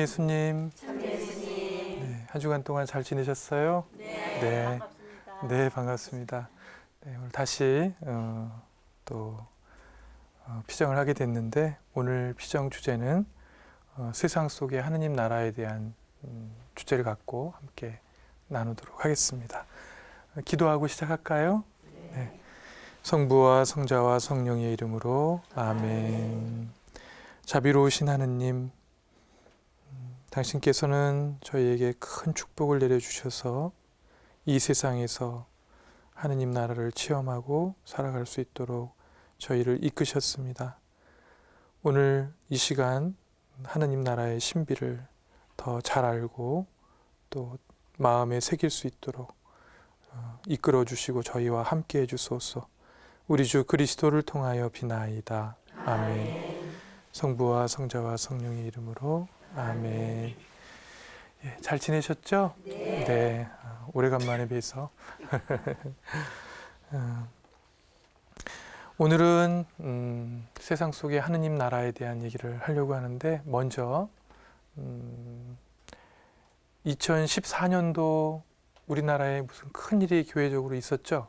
예수님. 참 예수님. 네, 한 주간 동안 잘 지내셨어요? 네. 반갑습니다. 네, 반갑습니다. 네, 오늘 다시 피정을 하게 됐는데 오늘 피정 주제는 세상 속의 하느님 나라에 대한 주제를 갖고 함께 나누도록 하겠습니다. 기도하고 시작할까요? 네. 성부와 성자와 성령의 이름으로 아멘. 자비로우신 하느님, 당신께서는 저희에게 큰 축복을 내려주셔서 이 세상에서 하느님 나라를 체험하고 살아갈 수 있도록 저희를 이끄셨습니다. 오늘 이 시간 하느님 나라의 신비를 더 잘 알고 또 마음에 새길 수 있도록 이끌어 주시고 저희와 함께 해주소서. 우리 주 그리스도를 통하여 비나이다. 아멘. 성부와 성자와 성령의 이름으로 아멘. 예, 잘 지내셨죠? 네. 오래간만에 뵈서 오늘은 세상 속의 하느님 나라에 대한 얘기를 하려고 하는데 먼저 2014년도 우리나라에 무슨 큰일이 교회적으로 있었죠?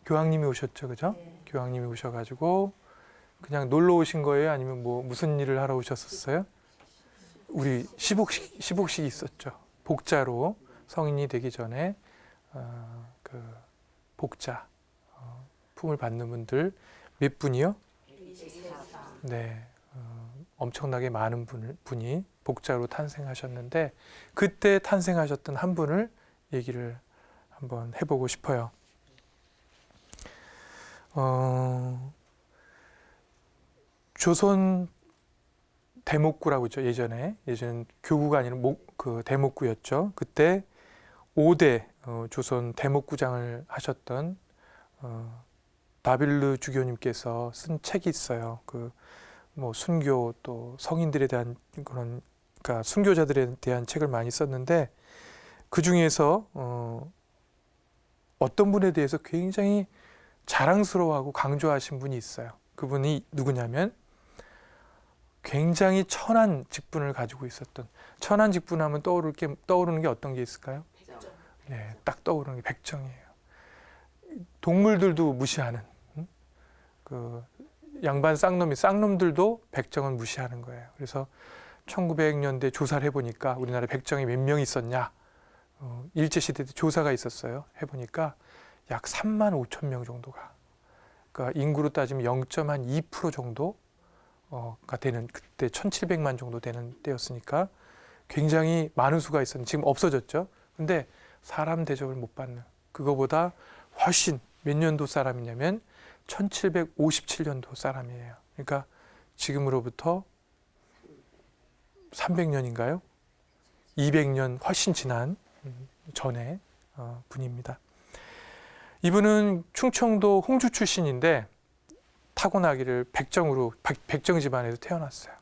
교황님이 오셨죠, 그죠? 네. 교황님이 오셔가지고 그냥 놀러 오신 거예요? 아니면 뭐 무슨 일을 하러 오셨었어요? 우리 시복식이 있었죠. 복자로 성인이 되기 전에 그 복자 품을 받는 분들 몇 분이요? 네, 엄청나게 많은 분이 복자로 탄생하셨는데 그때 탄생하셨던 한 분을 얘기를 한번 해보고 싶어요. 조선 대목구라고 있죠. 예전에 교구가 아니라 대목구였죠. 그때 5대 조선 대목구장을 하셨던 나빌르 주교님께서 쓴 책이 있어요. 순교 또 성인들에 대한 그러니까 순교자들에 대한 책을 많이 썼는데 그 중에서 어떤 분에 대해서 굉장히 자랑스러워하고 강조하신 분이 있어요. 그분이 누구냐면 굉장히 천한 직분을 가지고 있었던, 천한 직분하면 떠오르는 게 어떤 게 있을까요? 백정. 네, 딱 떠오르는 게 백정이에요. 동물들도 무시하는 그 양반 쌍놈들도 백정은 무시하는 거예요. 그래서 1900년대 조사를 해보니까 우리나라 백정이 몇 명 있었냐? 일제시대 때 조사가 있었어요. 해보니까 약 3만 5천 명 정도가, 그러니까 인구로 따지면 0.2% 정도가 되는, 그때 1700만 정도 되는 때였으니까 굉장히 많은 수가 있었는데 지금 없어졌죠. 근데 사람 대접을 못 받는, 그거보다 훨씬 몇 년도 사람이냐면 1757년도 사람이에요. 그러니까 지금으로부터 300년인가요? 200년 훨씬 지난 전의 분입니다. 이분은 충청도 홍주 출신인데 타고나기를 백정 집안에서 태어났어요.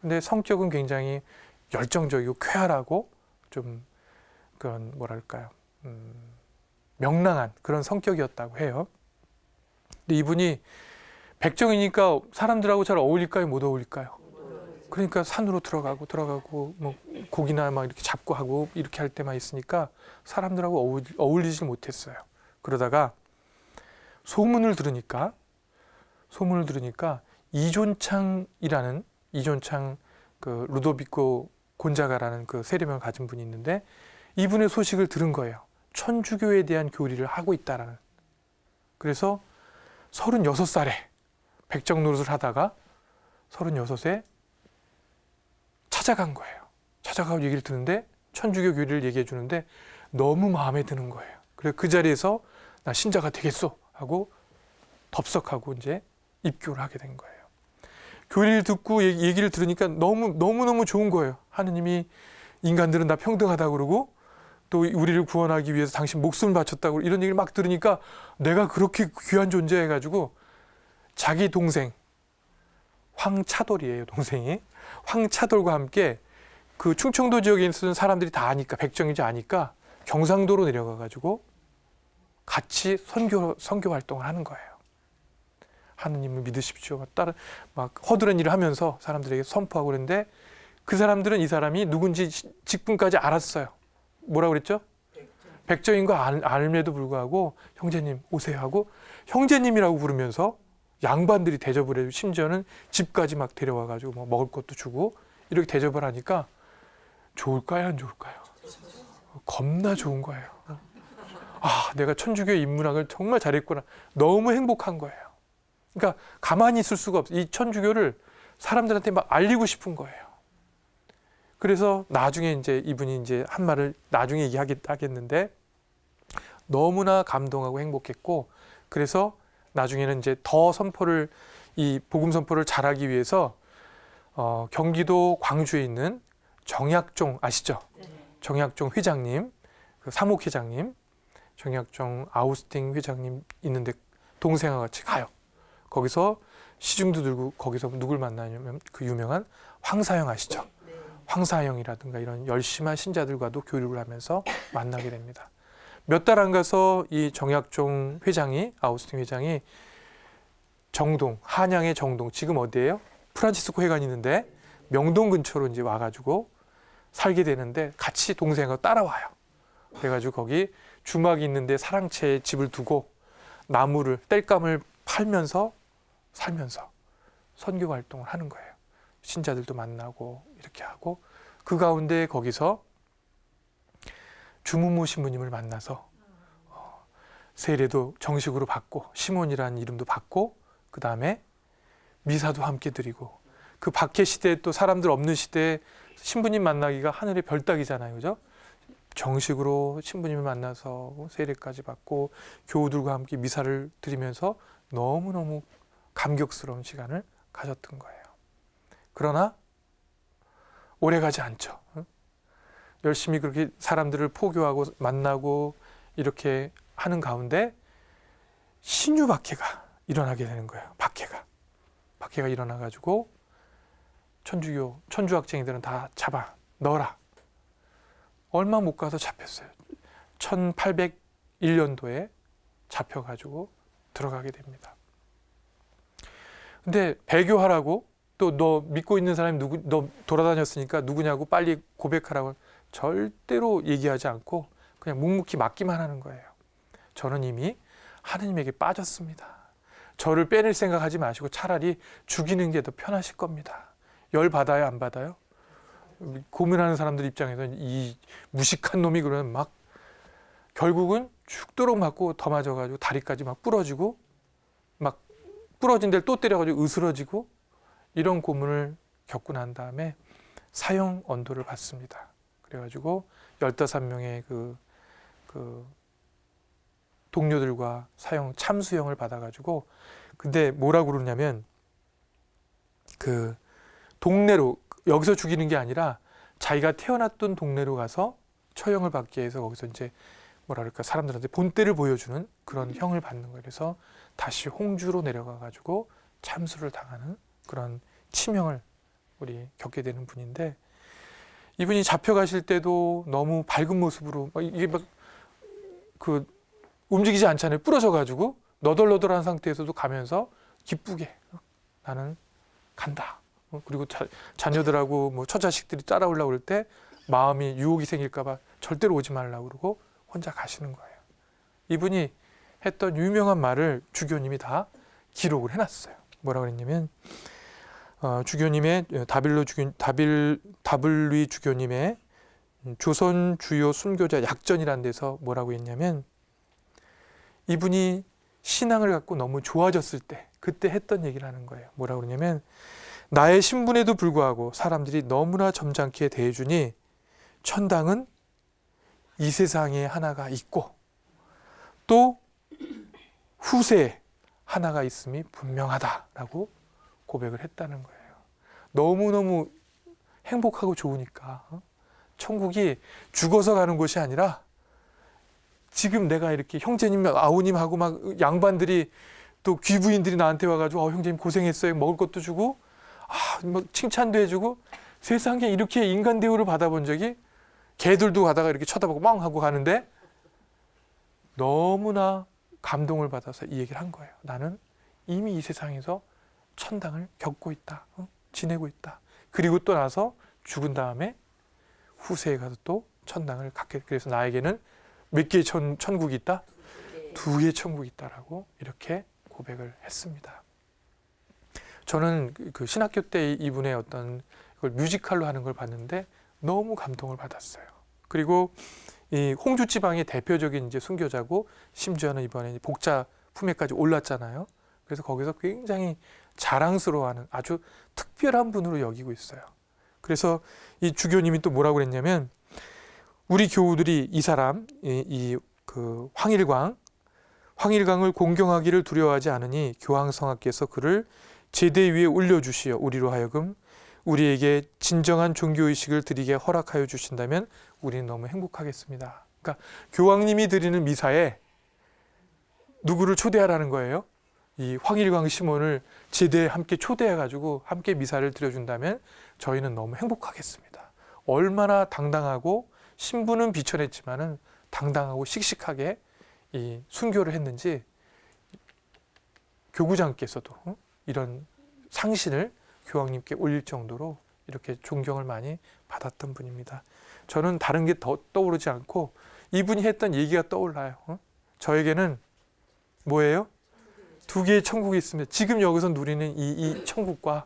근데 성격은 굉장히 열정적이고 쾌활하고 좀 그런 뭐랄까요, 명랑한 그런 성격이었다고 해요. 근데 이분이 백정이니까 사람들하고 잘 어울릴까요? 못 어울릴까요? 그러니까 산으로 들어가고 뭐 고기나 막 이렇게 잡고 하고 이렇게 할 때만 있으니까 사람들하고 어울리질 못했어요. 그러다가 소문을 들으니까 이존창 그 루도비코 곤자가라는 그 세례명을 가진 분이 있는데 이분의 소식을 들은 거예요. 천주교에 대한 교리를 하고 있다라는. 그래서 36살에 백정 노릇을 하다가 36에 찾아간 거예요. 찾아가고 얘기를 듣는데 천주교 교리를 얘기해 주는데 너무 마음에 드는 거예요. 그래서 그 자리에서 나 신자가 되겠소 하고 덥석하고 이제 입교를 하게 된 거예요. 교리를 듣고 얘기를 들으니까 너무너무 좋은 거예요. 하느님이 인간들은 다 평등하다고 그러고 또 우리를 구원하기 위해서 당신 목숨을 바쳤다고 이런 얘기를 막 들으니까 내가 그렇게 귀한 존재해가지고 자기 동생 황차돌이에요. 동생이 황차돌과 함께 그 충청도 지역에 있는 사람들이 다 아니까, 백정이지 아니까 경상도로 내려가가지고 같이 선교 활동을 하는 거예요. 하느님을 믿으십시오. 막 허드렛 일을 하면서 사람들에게 선포하고 그랬는데 그 사람들은 이 사람이 누군지 직분까지 알았어요. 뭐라고 그랬죠? 백정인 거 알면에도 불구하고 형제님 오세요 하고 형제님이라고 부르면서 양반들이 대접을 해주고 심지어는 집까지 막 데려와가지고 뭐 먹을 것도 주고 이렇게 대접을 하니까 좋을까요 안 좋을까요? 겁나 좋은 거예요. 아, 내가 천주교의 인문학을 정말 잘했구나. 너무 행복한 거예요. 그러니까 가만히 있을 수가 없어요. 이 천주교를 사람들한테 막 알리고 싶은 거예요. 그래서 나중에 이제 이분이 이제 한 말을 나중에 얘기하겠는데 너무나 감동하고 행복했고 그래서 나중에는 이제 더 선포를 이 복음 선포를 잘하기 위해서 경기도 광주에 있는 정약종 아시죠? 정약종 회장님, 그 사목 회장님, 정약종 아우스팅 회장님 있는데 동생과 같이 가요. 거기서 시중도 들고 거기서 누굴 만나냐면 그 유명한 황사영 아시죠? 황사영이라든가 이런 열심한 신자들과도 교류를 하면서 만나게 됩니다. 몇 달 안 가서 이 정약종 회장이 아우스팅 회장이 정동 한양의 정동 지금 어디예요? 프란치스코 회관이 있는데 명동 근처로 이제 와가지고 살게 되는데 같이 동생하고 따라와요. 그래가지고 거기 주막이 있는데 사랑채에 집을 두고 나무를 땔감을 팔면서 살면서 선교 활동을 하는 거예요. 신자들도 만나고 이렇게 하고 그 가운데 거기서 주문무 신부님을 만나서 세례도 정식으로 받고 시몬이라는 이름도 받고 그 다음에 미사도 함께 드리고 그 박해 시대에 또 사람들 없는 시대에 신부님 만나기가 하늘의 별따기잖아요. 그죠? 정식으로 신부님을 만나서 세례까지 받고 교우들과 함께 미사를 드리면서 너무너무 감격스러운 시간을 가졌던 거예요. 그러나 오래가지 않죠. 열심히 그렇게 사람들을 포교하고 만나고 이렇게 하는 가운데 신유 박해가 일어나게 되는 거예요. 박해가 일어나가지고 천주 학쟁이들은 다 잡아 넣어라. 얼마 못 가서 잡혔어요. 1801년도에 잡혀가지고 들어가게 됩니다. 근데 배교하라고 또 너 믿고 있는 사람이 너 돌아다녔으니까 누구냐고 빨리 고백하라고 절대로 얘기하지 않고 그냥 묵묵히 맡기만 하는 거예요. 저는 이미 하느님에게 빠졌습니다. 저를 빼낼 생각하지 마시고 차라리 죽이는 게 더 편하실 겁니다. 열 받아요, 안 받아요? 고민하는 사람들 입장에서는 이 무식한 놈이 그러면 막 결국은 죽도록 맞고 더 맞아가지고 다리까지 막 부러지고 막 부러진 데를 또 때려가지고 으스러지고 이런 고문을 겪고 난 다음에 사형 언도를 받습니다. 그래가지고 15명의 그 동료들과 사형 참수형을 받아가지고 근데 뭐라고 그러냐면 그 동네로 여기서 죽이는 게 아니라 자기가 태어났던 동네로 가서 처형을 받기 위해서 거기서 이제 뭐라 그럴까 사람들한테 본때를 보여주는 그런 형을 받는 거예요. 그래서 다시 홍주로 내려가 가지고 참수를 당하는 그런 치명을 우리 겪게 되는 분인데 이분이 잡혀가실 때도 너무 밝은 모습으로 이게 막 그 움직이지 않잖아요. 부러져 가지고 너덜너덜한 상태에서도 가면서 기쁘게 나는 간다. 그리고 자녀들하고 뭐 처자식들이 따라오려고 그럴 때 마음이 유혹이 생길까 봐 절대로 오지 말라고 그러고 혼자 가시는 거예요. 이분이 했던 유명한 말을 주교님이 다 기록을 해놨어요. 뭐라고 그랬냐면 주교님의 다빌리 주교님의 조선 주요 순교자 약전이라는 데서 뭐라고 했냐면 이분이 신앙을 갖고 너무 좋아졌을 때 그때 했던 얘기를 하는 거예요. 뭐라고 그러냐면 나의 신분에도 불구하고 사람들이 너무나 점잖게 대해주니 천당은 이 세상에 하나가 있고 또 후세에 하나가 있음이 분명하다라고 고백을 했다는 거예요. 너무너무 행복하고 좋으니까 천국이 죽어서 가는 곳이 아니라 지금 내가 이렇게 형제님, 아우님하고 막 양반들이 또 귀부인들이 나한테 와가지고 형제님 고생했어요. 먹을 것도 주고 뭐 칭찬도 해주고 세상에 이렇게 인간 대우를 받아본 적이 개들도 가다가 이렇게 쳐다보고 멍 하고 가는데 너무나 감동을 받아서 이 얘기를 한 거예요. 나는 이미 이 세상에서 천당을 겪고 있다. 지내고 있다. 그리고 또 나서 죽은 다음에 후세에 가서 또 천당을 갖게. 그래서 나에게는 몇 개의 천국이 있다? 2개의 천국이 있다라고 이렇게 고백을 했습니다. 저는 그 신학교 때 이분의 어떤 그걸 뮤지컬로 하는 걸 봤는데 너무 감동을 받았어요. 그리고 이 홍주 지방의 대표적인 이제 순교자고 심지어는 이번에 복자 품에까지 올랐잖아요. 그래서 거기서 굉장히 자랑스러워하는 아주 특별한 분으로 여기고 있어요. 그래서 이 주교님이 또 뭐라고 그랬냐면 우리 교우들이 이 사람 그 황일광을 공경하기를 두려워하지 않으니 교황성하께서 그를 제대 위에 올려주시어 우리로 하여금 우리에게 진정한 종교의식을 드리게 허락하여 주신다면 우리는 너무 행복하겠습니다. 그러니까 교황님이 드리는 미사에 누구를 초대하라는 거예요? 이 황일광 시몬을 제대에 함께 초대해가지고 함께 미사를 드려준다면 저희는 너무 행복하겠습니다. 얼마나 당당하고 신분은 비천했지만은 당당하고 씩씩하게 이 순교를 했는지 교구장께서도 이런 상신을 교황님께 올릴 정도로 이렇게 존경을 많이 받았던 분입니다. 저는 다른 게 더 떠오르지 않고 이분이 했던 얘기가 떠올라요. 저에게는 뭐예요? 2개의 천국이 있습니다. 지금 여기서 누리는 이 천국과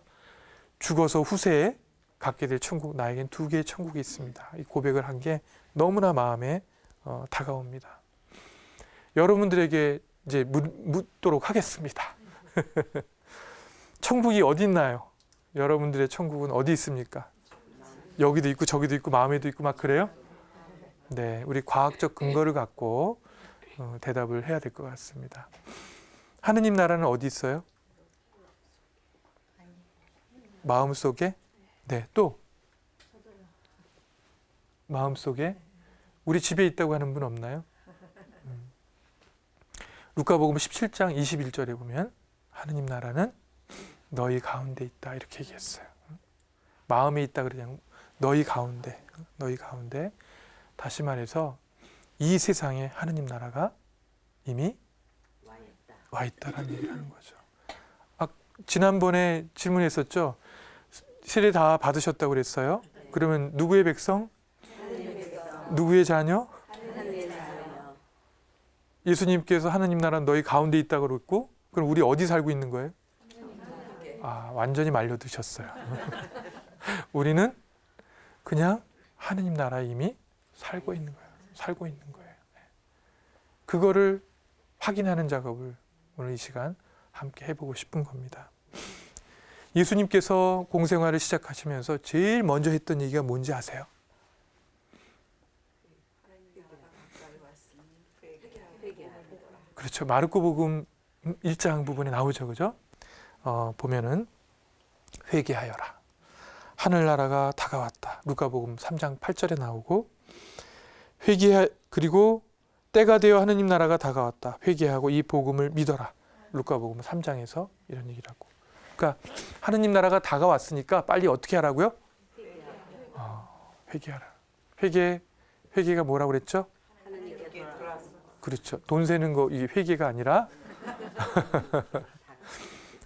죽어서 후세에 갖게 될 천국, 나에겐 2개의 천국이 있습니다. 이 고백을 한 게 너무나 마음에 다가옵니다. 여러분들에게 이제 묻도록 하겠습니다. 천국이 어디 있나요? 여러분들의 천국은 어디 있습니까? 여기도 있고 저기도 있고 마음에도 있고 막 그래요? 네, 우리 과학적 근거를 갖고 대답을 해야 될 것 같습니다. 하느님 나라는 어디 있어요? 마음속에? 네, 또? 마음속에? 우리 집에 있다고 하는 분 없나요? 루카복음 17장 21절에 보면 하느님 나라는 너희 가운데 있다 이렇게 얘기했어요. 마음에 있다 그러냐 너희 가운데 다시 말해서 이 세상에 하느님 나라가 이미 와 있다라는 얘기를 하는 거죠. 지난번에 질문했었죠. 세례 다 받으셨다고 그랬어요. 그러면 누구의 백성? 누구의 자녀? 예수님께서 하느님 나라는 너희 가운데 있다고 그랬고 그럼 우리 어디 살고 있는 거예요? 완전히 말려드셨어요. 우리는 그냥 하느님 나라에 이미 살고 있는 거예요. 살고 있는 거예요. 그거를 확인하는 작업을 오늘 이 시간 함께 해보고 싶은 겁니다. 예수님께서 공생활을 시작하시면서 제일 먼저 했던 얘기가 뭔지 아세요? 그렇죠. 마르코복음 1장 부분에 나오죠. 그죠? 보면은 회개하여라. 하늘나라가 다가왔다. 루카복음 3장 8절에 나오고 그리고 때가 되어 하느님 나라가 다가왔다. 회개하고 이 복음을 믿어라. 루카복음 3장에서 이런 얘기를 하고. 그러니까 하느님 나라가 다가왔으니까 빨리 어떻게 하라고요? 회개하라. 회개가 뭐라고 그랬죠? 그렇죠. 돈 세는 거 이게 회개가 아니라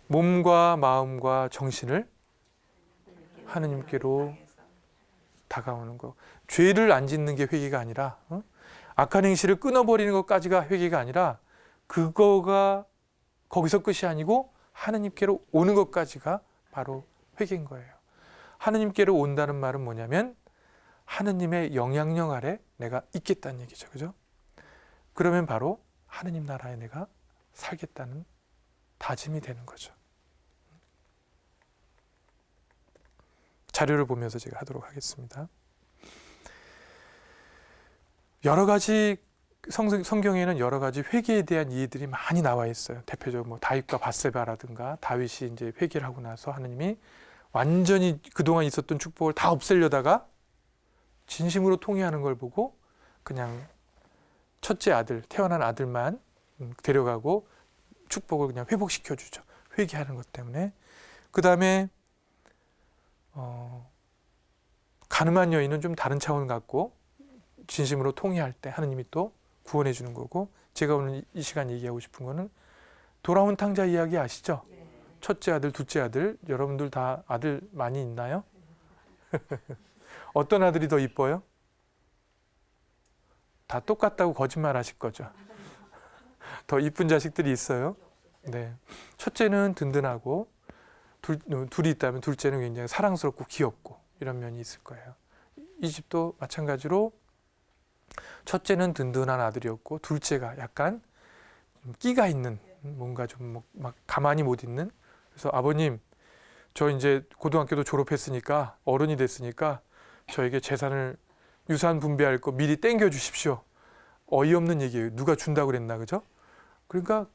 몸과 마음과 정신을 하느님께로 다가오는 거. 죄를 안 짓는 게 회개가 아니라 악한 행실을 끊어버리는 것까지가 회개가 아니라 그거가 거기서 끝이 아니고 하느님께로 오는 것까지가 바로 회개인 거예요. 하느님께로 온다는 말은 뭐냐면 하느님의 영향력 아래 내가 있겠다는 얘기죠. 그죠? 그러면 바로 하느님 나라에 내가 살겠다는 다짐이 되는 거죠. 자료를 보면서 제가 하도록 하겠습니다. 여러 가지 성경에는 여러 가지 회개에 대한 이해들이 많이 나와 있어요. 대표적으로 뭐 다윗과 밧세바라든가 다윗이 이제 회개를 하고 나서 하느님이 완전히 그동안 있었던 축복을 다 없애려다가 진심으로 통회하는 걸 보고 그냥 첫째 아들, 태어난 아들만 데려가고 축복을 그냥 회복시켜 주죠. 회개하는 것 때문에. 그 다음에 가늠한 여인은 좀 다른 차원 같고 진심으로 통회할 때 하느님이 또 구원해 주는 거고, 제가 오늘 이 시간 얘기하고 싶은 거는 돌아온 탕자 이야기 아시죠? 첫째 아들, 둘째 아들, 여러분들 다 아들 많이 있나요? 어떤 아들이 더 이뻐요? 다 똑같다고 거짓말 하실 거죠. 더 이쁜 자식들이 있어요. 네. 첫째는 든든하고 둘이 있다면 둘째는 굉장히 사랑스럽고 귀엽고 이런 면이 있을 거예요. 이 집도 마찬가지로 첫째는 든든한 아들이었고 둘째가 약간 끼가 있는 뭔가 좀 막 가만히 못 있는. 그래서 아버님, 저 이제 고등학교도 졸업했으니까 어른이 됐으니까 저에게 재산을 유산 분배할 거 미리 땡겨 주십시오. 어이없는 얘기예요. 누가 준다고 그랬나, 그죠? 그러니까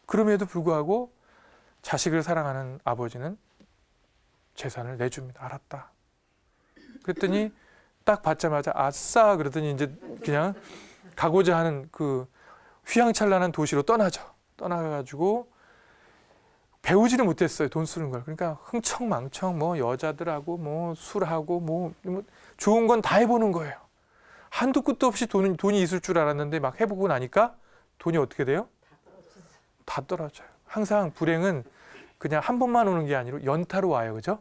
그럼에도 불구하고 자식을 사랑하는 아버지는 재산을 내줍니다. 알았다. 그랬더니 딱 받자마자 아싸 그러더니 이제 그냥 가고자 하는 그 휘황찬란한 도시로 떠나죠. 떠나가지고 배우지를 못했어요. 돈 쓰는 걸. 그러니까 흥청망청 뭐 여자들하고 뭐 술하고 뭐 좋은 건 다 해보는 거예요. 한도 끝도 없이 돈이 있을 줄 알았는데 막 해보고 나니까 돈이 어떻게 돼요? 다 떨어져요. 항상 불행은 그냥 한 번만 오는 게 아니라 연타로 와요. 그죠?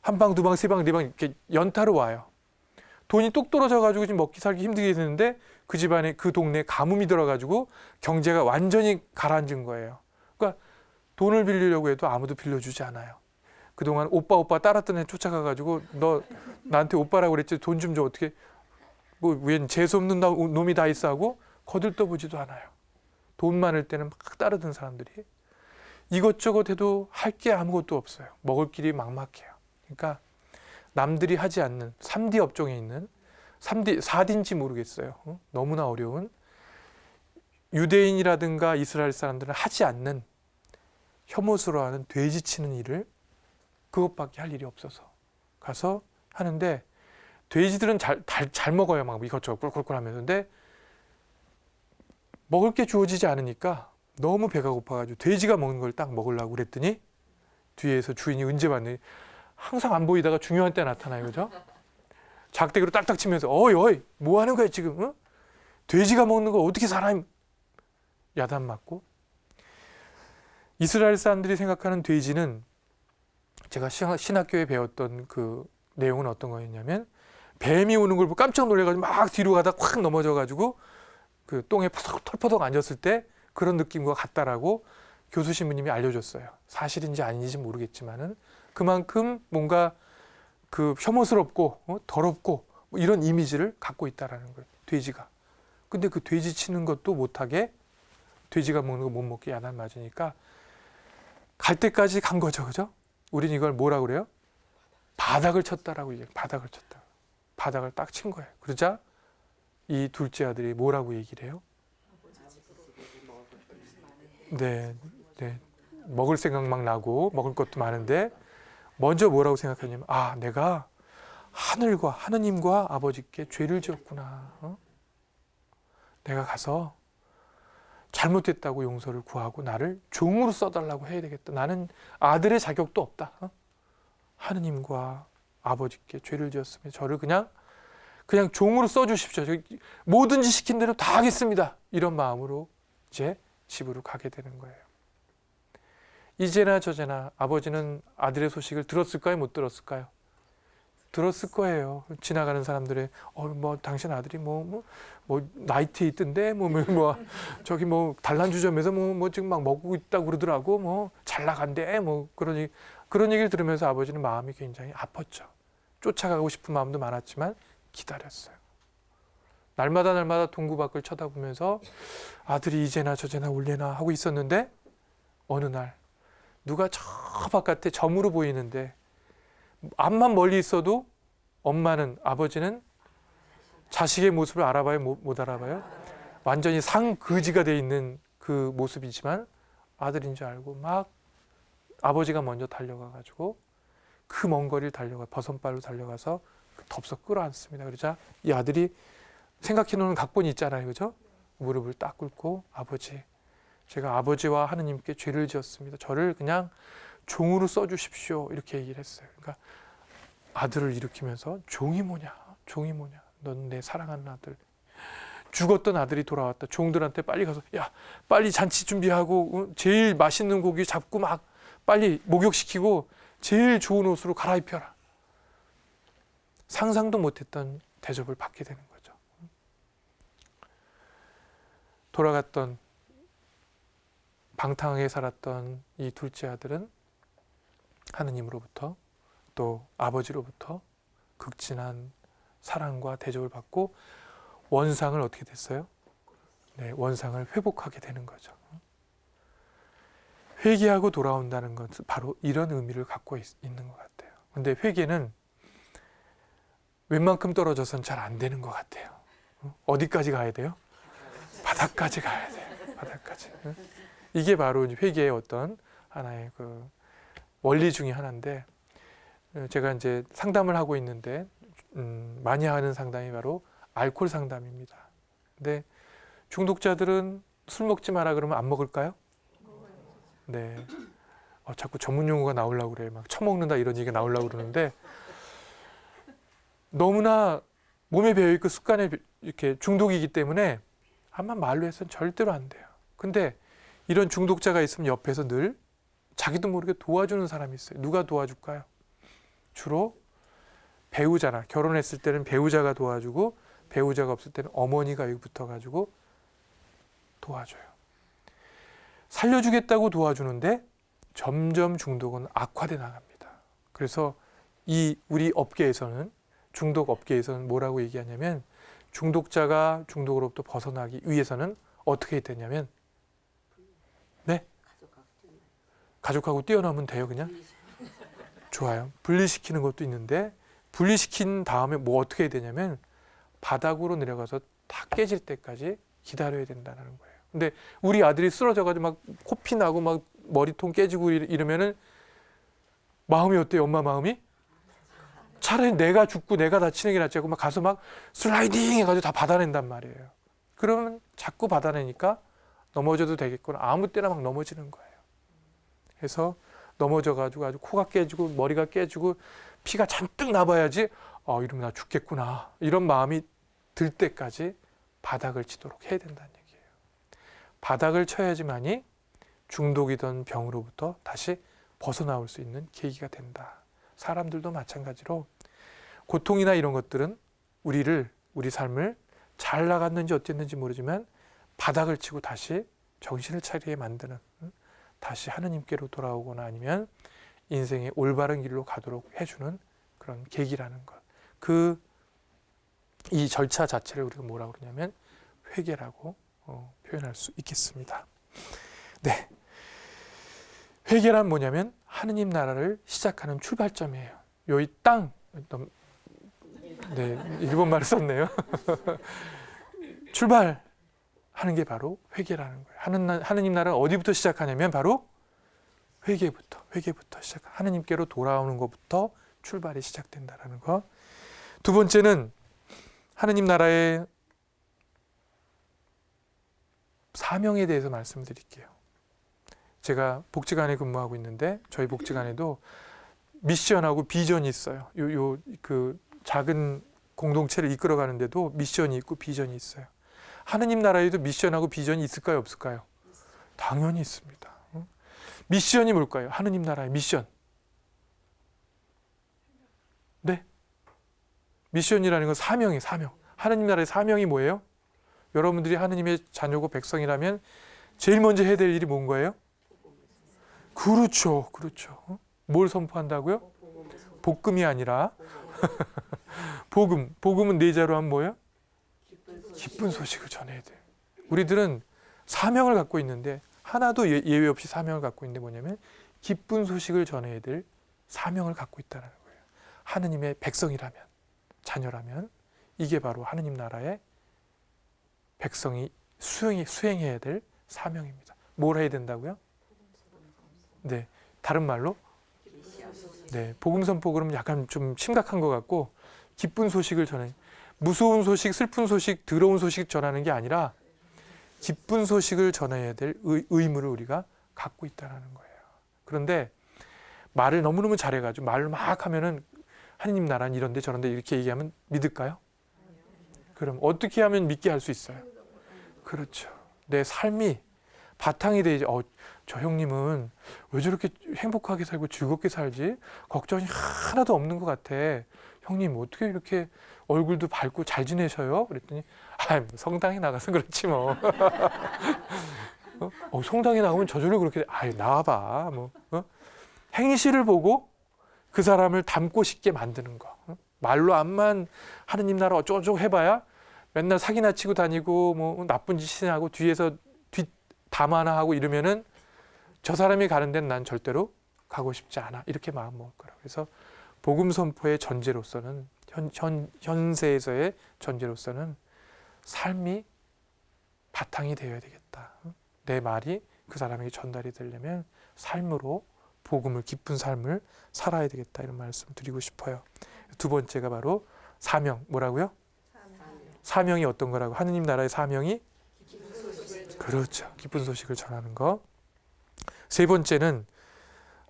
한 방, 두 방, 세 방, 네 방 이렇게 연타로 와요. 돈이 뚝 떨어져가지고 지금 먹기 살기 힘들게 되는데 그 집안에 그 동네에 가뭄이 들어가지고 경제가 완전히 가라앉은 거예요. 그러니까 돈을 빌리려고 해도 아무도 빌려주지 않아요. 그동안 오빠 따랐던 애 쫓아가가지고 너 나한테 오빠라고 그랬지 돈 좀 줘 어떻게 뭐 웬 재수없는 놈이 다 있어 하고 거들떠보지도 않아요. 돈 많을 때는 막 따르던 사람들이 이것저것 해도 할 게 아무것도 없어요. 먹을 길이 막막해요. 그러니까 남들이 하지 않는 3D 업종에 있는 4D인지 모르겠어요. 너무나 어려운 유대인이라든가 이스라엘 사람들은 하지 않는 혐오스러워하는 돼지 치는 일을 그것밖에 할 일이 없어서 가서 하는데 돼지들은 잘 먹어요. 막 이것저것 꿀꿀꿀 하면서. 근데 먹을 게 주어지지 않으니까 너무 배가 고파가지고 돼지가 먹는 걸 딱 먹으려고 그랬더니 뒤에서 주인이 은재받네. 항상 안 보이다가 중요한 때 나타나요. 그죠? 작대기로 딱딱 치면서 어이 뭐 하는 거야 지금? 응? 돼지가 먹는 거 어떻게 사람이 야단 맞고. 이스라엘 사람들이 생각하는 돼지는 제가 신학교에 배웠던 그 내용은 어떤 거였냐면 뱀이 오는 걸 보고 깜짝 놀래가지고 막 뒤로 가다 확 넘어져가지고 그 똥에 털퍼덕 앉았을 때 그런 느낌과 같다라고 교수 신부님이 알려줬어요. 사실인지 아닌지 모르겠지만은 그만큼 뭔가 그 혐오스럽고 더럽고 뭐 이런 이미지를 갖고 있다라는 거예요. 돼지가. 근데 그 돼지 치는 것도 못하게 돼지가 먹는 거 못 먹게 야단 맞으니까 갈 때까지 간 거죠. 그죠? 우린 이걸 뭐라고 그래요? 바닥을 쳤다라고 얘기해요. 바닥을 쳤다. 바닥을 딱 친 거예요. 그러자 이 둘째 아들이 뭐라고 얘기를 해요? 네. 먹을 생각 막 나고 먹을 것도 많은데 먼저 뭐라고 생각하냐면 내가 하늘과 하느님과 아버지께 죄를 지었구나. 내가 가서 잘못됐다고 용서를 구하고 나를 종으로 써달라고 해야 되겠다. 나는 아들의 자격도 없다. 하느님과 아버지께 죄를 지었으면 저를 그냥 종으로 써주십시오. 뭐든지 시킨 대로 다 하겠습니다. 이런 마음으로 이제 집으로 가게 되는 거예요. 이제나 저제나 아버지는 아들의 소식을 들었을까요? 못 들었을까요? 들었을 거예요. 지나가는 사람들의 뭐 당신 아들이 뭐 나이트에 있던데 저기 뭐 단란주점에서 뭐 지금 막 먹고 있다고 그러더라고. 뭐 잘 나간대. 뭐 그런 얘기를 들으면서 아버지는 마음이 굉장히 아팠죠. 쫓아가고 싶은 마음도 많았지만 기다렸어요. 날마다 동구 밖을 쳐다보면서 아들이 이제나 저제나 올래나 하고 있었는데 어느 날 누가 저 바깥에 점으로 보이는데 앞만 멀리 있어도 아버지는 자식의 모습을 알아봐요? 못 알아봐요? 완전히 상그지가 돼 있는 그 모습이지만 아들인 줄 알고 막 아버지가 먼저 달려가가지고 그 먼 거리를 버선발로 달려가서 덥석 끌어안습니다. 그러자 이 아들이 생각해놓은 각본이 있잖아요. 그죠? 무릎을 딱 꿇고 아버지, 제가 아버지와 하느님께 죄를 지었습니다. 저를 그냥 종으로 써주십시오. 이렇게 얘기를 했어요. 그러니까 아들을 일으키면서 종이 뭐냐? 넌 내 사랑하는 아들. 죽었던 아들이 돌아왔다. 종들한테 빨리 가서 빨리 잔치 준비하고 제일 맛있는 고기 잡고 막 빨리 목욕시키고 제일 좋은 옷으로 갈아입혀라. 상상도 못했던 대접을 받게 되는 거죠. 돌아갔던 방탕하게 살았던 이 둘째 아들은 하느님으로부터 또 아버지로부터 극진한 사랑과 대접을 받고 원상을 어떻게 됐어요? 네, 원상을 회복하게 되는 거죠. 회개하고 돌아온다는 것은 바로 이런 의미를 갖고 있는 것 같아요. 근데 회개는 웬만큼 떨어져서는 잘 안 되는 것 같아요. 어디까지 가야 돼요? 바닥까지 가야 돼요. 바닥까지. 이게 바로 회개의 어떤 하나의 그 원리 중에 하나인데, 제가 이제 상담을 하고 있는데 많이 하는 상담이 바로 알코올 상담입니다. 근데 중독자들은 술 먹지 마라 그러면 안 먹을까요? 네. 자꾸 전문 용어가 나오려고 그래요. 막 처먹는다 이런 얘기가 나오려고 그러는데, 너무나 몸에 배어있고 습관에 이렇게 중독이기 때문에 아마 말로 해서는 절대로 안 돼요. 근데 이런 중독자가 있으면 옆에서 늘 자기도 모르게 도와주는 사람이 있어요. 누가 도와줄까요? 주로 배우자나, 결혼했을 때는 배우자가 도와주고, 배우자가 없을 때는 어머니가 여기 붙어가지고 도와줘요. 살려주겠다고 도와주는데 점점 중독은 악화돼 나갑니다. 그래서 이 우리 업계에서는, 중독 업계에서는 뭐라고 얘기하냐면, 중독자가 중독으로부터 벗어나기 위해서는 어떻게 해야 되냐면, 네? 가족하고 뛰어넘으면 돼요, 그냥? 좋아요. 분리시키는 것도 있는데, 분리시킨 다음에 뭐 어떻게 해야 되냐면 바닥으로 내려가서 다 깨질 때까지 기다려야 된다는 거예요. 근데 우리 아들이 쓰러져가지고 막 코피 나고 막 머리통 깨지고 이러면은 마음이 어때요? 엄마 마음이? 차라리 내가 죽고 내가 다치는 게 낫지 않고 막 가서 막 슬라이딩 해가지고 다 받아낸단 말이에요. 그러면 자꾸 받아내니까 넘어져도 되겠구나. 아무 때나 막 넘어지는 거예요. 그래서 넘어져가지고 아주 코가 깨지고 머리가 깨지고 피가 잔뜩 나봐야지 이러면 나 죽겠구나, 이런 마음이 들 때까지 바닥을 치도록 해야 된다는 얘기예요. 바닥을 쳐야지만이 중독이던 병으로부터 다시 벗어나올 수 있는 계기가 된다. 사람들도 마찬가지로 고통이나 이런 것들은 우리 삶을 잘 나갔는지 어땠는지 모르지만 바닥을 치고 다시 정신을 차리게 만드는, 다시 하느님께로 돌아오거나 아니면 인생의 올바른 길로 가도록 해주는 그런 계기라는 것. 이 절차 자체를 우리가 뭐라고 그러냐면 회개라고 표현할 수 있겠습니다. 네. 회개란 뭐냐면 하느님 나라를 시작하는 출발점이에요. 여기 땅, 네, 일본말을 썼네요. 출발하는 게 바로 회개라는 거예요. 하느님 나라는 어디부터 시작하냐면 바로 회개부터 시작. 하느님께로 돌아오는 것부터 출발이 시작된다라는 것. 두 번째는 하느님 나라의 사명에 대해서 말씀드릴게요. 제가 복지관에 근무하고 있는데 저희 복지관에도 미션하고 비전이 있어요. 그 작은 공동체를 이끌어가는데도 미션이 있고 비전이 있어요. 하느님 나라에도 미션하고 비전이 있을까요, 없을까요? 당연히 있습니다. 미션이 뭘까요? 하느님 나라의 미션. 네. 미션이라는 건 사명이에요, 사명. 하느님 나라의 사명이 뭐예요? 여러분들이 하느님의 자녀고 백성이라면 제일 먼저 해야 될 일이 뭔 거예요? 그렇죠. 뭘 선포한다고요? 복음이 아니라 복음. 복음은 네 자로 하면 뭐예요? 기쁜 소식을 전해야 돼요. 우리들은 사명을 갖고 있는데 하나도 예외 없이 사명을 갖고 있는데 뭐냐면 기쁜 소식을 전해야 될 사명을 갖고 있다는 거예요. 하느님의 백성이라면, 자녀라면 이게 바로 하느님 나라의 백성이 수행해야 될 사명입니다. 뭘 해야 된다고요? 네, 다른 말로 네, 복음 선포 그러면 약간 좀 심각한 것 같고, 기쁜 소식을 전해, 무서운 소식, 슬픈 소식, 더러운 소식 전하는 게 아니라 기쁜 소식을 전해야 될 의무를 우리가 갖고 있다는 거예요. 그런데 말을 너무너무 잘해가지고 말을 막 하면은 하느님 나라는 이런데 저런데 이렇게 얘기하면 믿을까요? 그럼 어떻게 하면 믿게 할 수 있어요? 그렇죠. 내 삶이 바탕이 되지. 저 형님은 왜 저렇게 행복하게 살고 즐겁게 살지? 걱정이 하나도 없는 것 같아. 형님 어떻게 이렇게 얼굴도 밝고 잘 지내셔요? 그랬더니 뭐 성당에 나가서 그렇지 뭐. 성당에 나가면 저절로 그렇게 나와봐 뭐. 행실을 보고 그 사람을 닮고 싶게 만드는 거. 말로 암만 하느님 나라 어쩌고저쩌고 해봐야 맨날 사기나 치고 다니고 뭐 나쁜 짓이나 하고 뒤에서 뒷담 하나 하고 이러면은 저 사람이 가는 데는 난 절대로 가고 싶지 않아. 이렇게 마음 먹을 거라고. 그래서 복음 선포의 전제로서는 현세에서의 전제로서는 삶이 바탕이 되어야 되겠다. 내 말이 그 사람에게 전달이 되려면 삶으로 복음을 기쁜 삶을 살아야 되겠다. 이런 말씀 드리고 싶어요. 두 번째가 바로 사명. 뭐라고요? 사명이 어떤 거라고? 하느님 나라의 사명이? 그렇죠. 기쁜 소식을 전하는 거. 세 번째는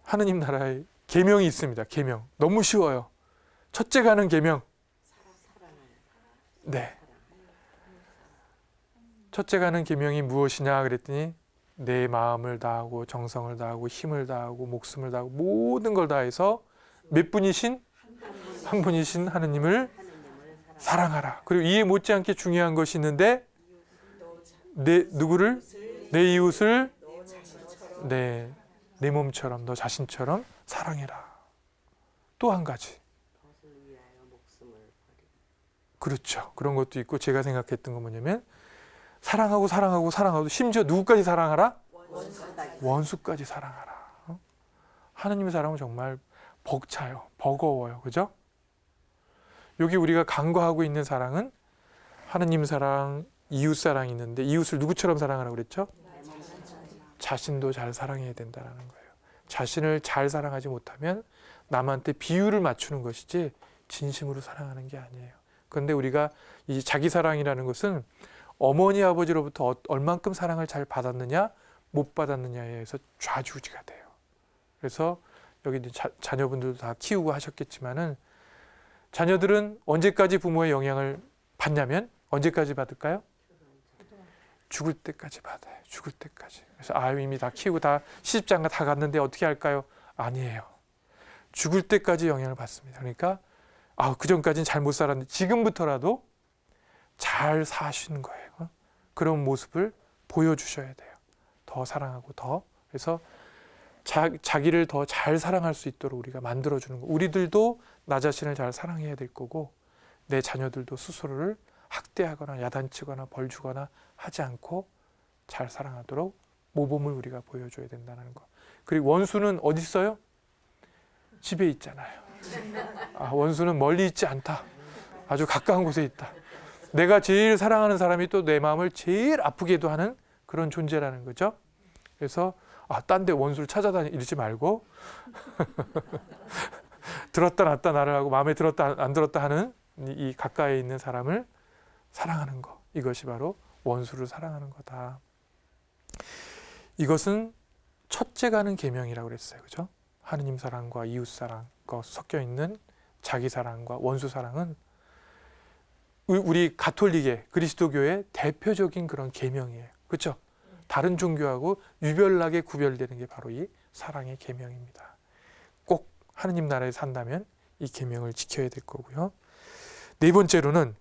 하느님 나라의 계명이 있습니다. 계명. 너무 쉬워요. 첫째 가는 계명. 네. 첫째 가는 계명이 무엇이냐 그랬더니 내 마음을 다하고 정성을 다하고 힘을 다하고 목숨을 다하고 모든 걸 다해서 몇 분이신? 한 분이신 하느님을 사랑하라. 그리고 이에 못지않게 중요한 것이 있는데 누구를? 내 이웃을 내 몸처럼 너 자신처럼 사랑해라. 또 한 가지. 그렇죠. 그런 것도 있고 제가 생각했던 건 뭐냐면 사랑하고 심지어 누구까지 사랑하라? 원수까지 사랑하라. 하느님의 사랑은 정말 벅차요. 버거워요. 그죠? 여기 우리가 간과하고 있는 사랑은 하느님 사랑, 이웃 사랑이 있는데 이웃을 누구처럼 사랑하라고 그랬죠? 자신도 잘 사랑해야 된다는 거예요. 자신을 잘 사랑하지 못하면 남한테 비율을 맞추는 것이지 진심으로 사랑하는 게 아니에요. 그런데 우리가 이 자기 사랑이라는 것은 어머니 아버지로부터 얼만큼 사랑을 잘 받았느냐 못 받았느냐에 의해서 좌지우지가 돼요. 그래서 여기 자녀분들도 다 키우고 하셨겠지만은 자녀들은 언제까지 부모의 영향을 받냐면 언제까지 받을까요? 죽을 때까지 받아요. 죽을 때까지. 그래서 이미 다 키우고 다 시집장가 다 갔는데 어떻게 할까요? 아니에요. 죽을 때까지 영향을 받습니다. 그러니까 그 전까지는 잘 못 살았는데 지금부터라도 잘 사시는 거예요. 그런 모습을 보여주셔야 돼요. 더 사랑하고 더. 그래서 자기를 더 잘 사랑할 수 있도록 우리가 만들어주는 거. 우리들도 나 자신을 잘 사랑해야 될 거고 내 자녀들도 스스로를 학대하거나 야단치거나 벌 주거나 하지 않고 잘 사랑하도록 모범을 우리가 보여줘야 된다는 거. 그리고 원수는 어디 있어요? 집에 있잖아요. 원수는 멀리 있지 않다. 아주 가까운 곳에 있다. 내가 제일 사랑하는 사람이 또 내 마음을 제일 아프게도 하는 그런 존재라는 거죠. 그래서 딴 데 원수를 찾아다니지 말고 들었다 놨다 나를 하고 마음에 들었다 안 들었다 하는 이 가까이에 있는 사람을 사랑하는 거. 이것이 바로 원수를 사랑하는 거다. 이것은 첫째 가는 계명이라고 그랬어요. 그죠? 하느님 사랑과 이웃 사랑과 섞여 있는 자기 사랑과 원수 사랑은 우리 가톨릭의 그리스도교의 대표적인 그런 계명이에요. 그렇죠? 다른 종교하고 유별나게 구별되는 게 바로 이 사랑의 계명입니다. 꼭 하느님 나라에 산다면 이 계명을 지켜야 될 거고요. 네 번째로는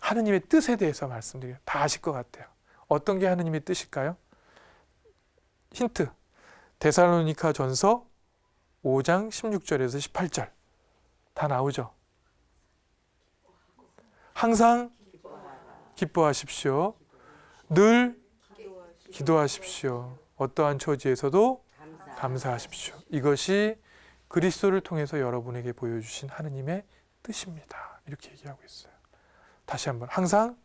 하느님의 뜻에 대해서 말씀드려요. 다 아실 것 같아요. 어떤 게 하느님의 뜻일까요? 힌트. 데살로니가 전서 5장 16절에서 18절 다 나오죠. 항상 기뻐하십시오. 늘 기도하십시오. 어떠한 처지에서도 감사하십시오. 이것이 그리스도를 통해서 여러분에게 보여주신 하느님의 뜻입니다. 이렇게 얘기하고 있어요. 다시 한번 항상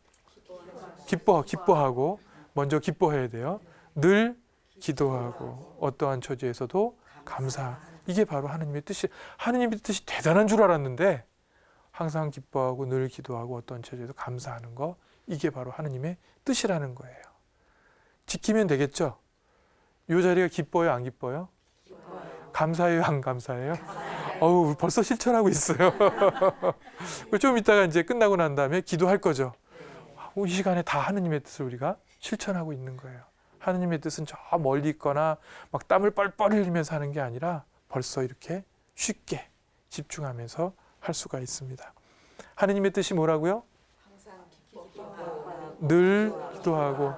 기뻐하고 먼저 기뻐해야 돼요. 늘 기도하고 어떠한 처지에서도 감사. 이게 바로 하느님의 뜻이. 하느님의 뜻이 대단한 줄 알았는데 항상 기뻐하고 늘 기도하고 어떤 처지에도 감사하는 거. 이게 바로 하느님의 뜻이라는 거예요. 지키면 되겠죠? 이 자리가 기뻐요, 안 기뻐요? 감사해요, 안 감사해요? 벌써 실천하고 있어요. 좀 이따가 이제 끝나고 난 다음에 기도할 거죠. 이 시간에 다 하느님의 뜻을 우리가 실천하고 있는 거예요. 하느님의 뜻은 저 멀리 있거나 막 땀을 뻘뻘 흘리면서 하는 게 아니라 벌써 이렇게 쉽게 집중하면서 할 수가 있습니다. 하느님의 뜻이 뭐라고요? 늘 기도하고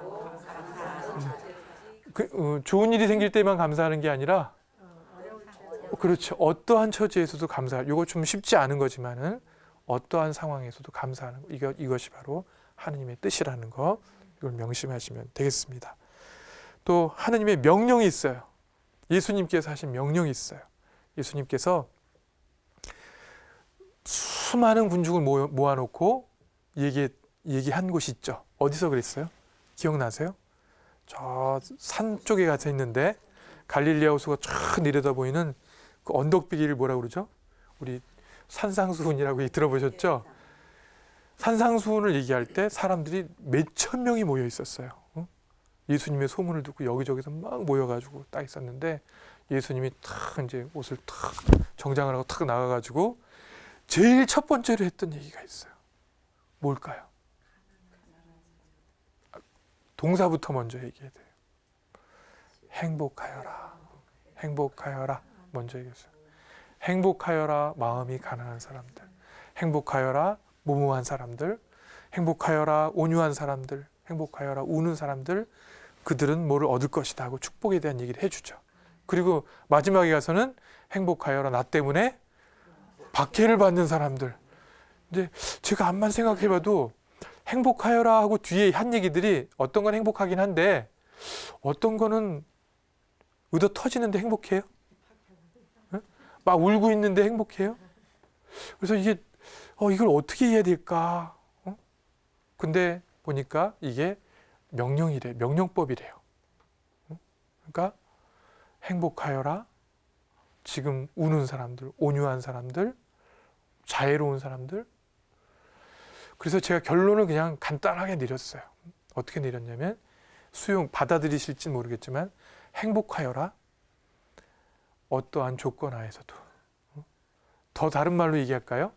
좋은 일이 생길 때만 감사하는 게 아니라 그렇죠. 어떠한 처지에서도 감사하고 이거 좀 쉽지 않은 거지만은 어떠한 상황에서도 감사하는 거 이것이 바로 하느님의 뜻이라는 거 이걸 명심하시면 되겠습니다. 또 하느님의 명령이 있어요. 예수님께서 하신 명령이 있어요. 예수님께서 수많은 군중을 모아놓고 얘기한 곳이 있죠. 어디서 그랬어요? 기억나세요? 저 산 쪽에 가서 있는데 갈릴리아 호수가 쫙 내려다 보이는 그 언덕비기를 뭐라고 그러죠? 우리 산상수훈이라고 들어보셨죠? 산상수훈을 얘기할 때 사람들이 몇천 명이 모여 있었어요. 예수님의 소문을 듣고 여기저기서 막 모여가지고 딱 있었는데 예수님이 탁 이제 옷을 탁 정장을 하고 탁 나가가지고 제일 첫 번째로 했던 얘기가 있어요. 뭘까요? 동사부터 먼저 얘기해야 돼요. 행복하여라. 행복하여라. 먼저 얘기했어요. 행복하여라 마음이 가난한 사람들. 행복하여라 무모한 사람들. 행복하여라 온유한 사람들. 행복하여라 우는 사람들. 그들은 뭐를 얻을 것이다 하고 축복에 대한 얘기를 해주죠. 그리고 마지막에 가서는 행복하여라 나 때문에 박해를 받는 사람들. 근데 제가 암만 생각해봐도 행복하여라 하고 뒤에 한 얘기들이 어떤 건 행복하긴 한데 어떤 거는 의도 터지는데 행복해요? 응? 막 울고 있는데 행복해요? 그래서 이걸 어떻게 해야 될까? 근데 보니까 이게 명령이래, 명령법이래요. 그러니까 행복하여라. 지금 우는 사람들, 온유한 사람들, 자애로운 사람들. 그래서 제가 결론을 그냥 간단하게 내렸어요. 어떻게 내렸냐면 받아들이실지 모르겠지만 행복하여라. 어떠한 조건 하에서도. 더 다른 말로 얘기할까요?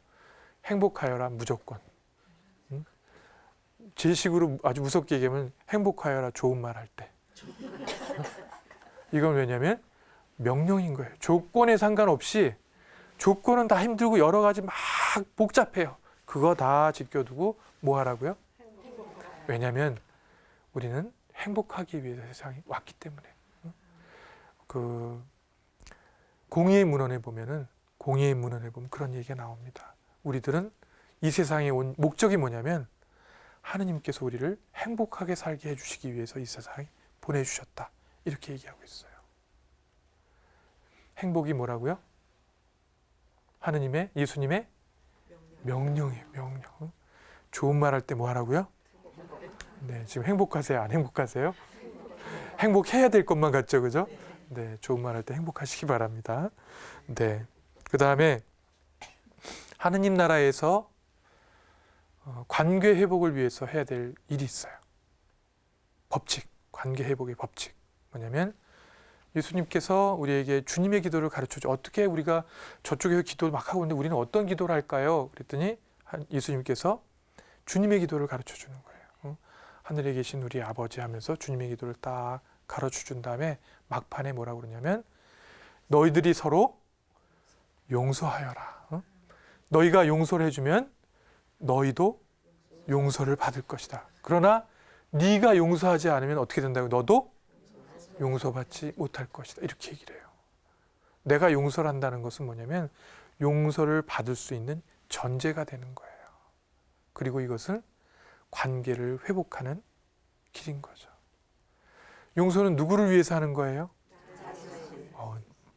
행복하여라 무조건. 제 식으로 아주 무섭게 얘기하면 행복하여라 좋은 말 할 때. 이건 왜냐면 명령인 거예요. 조건에 상관없이 조건은 다 힘들고 여러 가지 막 복잡해요. 그거 다 지켜두고 뭐 하라고요? 왜냐면 우리는 행복하기 위해서 세상에 왔기 때문에. 그 공의의 문헌에 보면 그런 얘기가 나옵니다. 우리들은 이 세상에 온 목적이 뭐냐면 하느님께서 우리를 행복하게 살게 해주시기 위해서 이 세상에 보내주셨다. 이렇게 얘기하고 있어요. 행복이 뭐라고요? 하느님의, 예수님의 명령이에요. 명령. 좋은 말 할 때 뭐 하라고요? 네, 지금 행복하세요? 안 행복하세요? 행복해야 될 것만 같죠, 그죠? 네, 좋은 말 할 때 행복하시기 바랍니다. 네, 그 다음에 하느님 나라에서 관계 회복을 위해서 해야 될 일이 있어요. 법칙, 관계 회복의 법칙. 뭐냐면 예수님께서 우리에게 주님의 기도를 가르쳐줘. 어떻게 우리가 저쪽에서 기도를 막 하고 있는데 우리는 어떤 기도를 할까요? 그랬더니 예수님께서 주님의 기도를 가르쳐 주는 거예요. 하늘에 계신 우리 아버지 하면서 주님의 기도를 딱 가르쳐 준 다음에 막판에 뭐라고 그러냐면 너희들이 서로 용서하여라. 너희가 용서를 해주면 너희도 용서를 받을 것이다. 그러나 네가 용서하지 않으면 어떻게 된다고? 너도 용서받지 못할 것이다. 이렇게 얘기를 해요. 내가 용서를 한다는 것은 뭐냐면 용서를 받을 수 있는 전제가 되는 거예요. 그리고 이것은 관계를 회복하는 길인 거죠. 용서는 누구를 위해서 하는 거예요?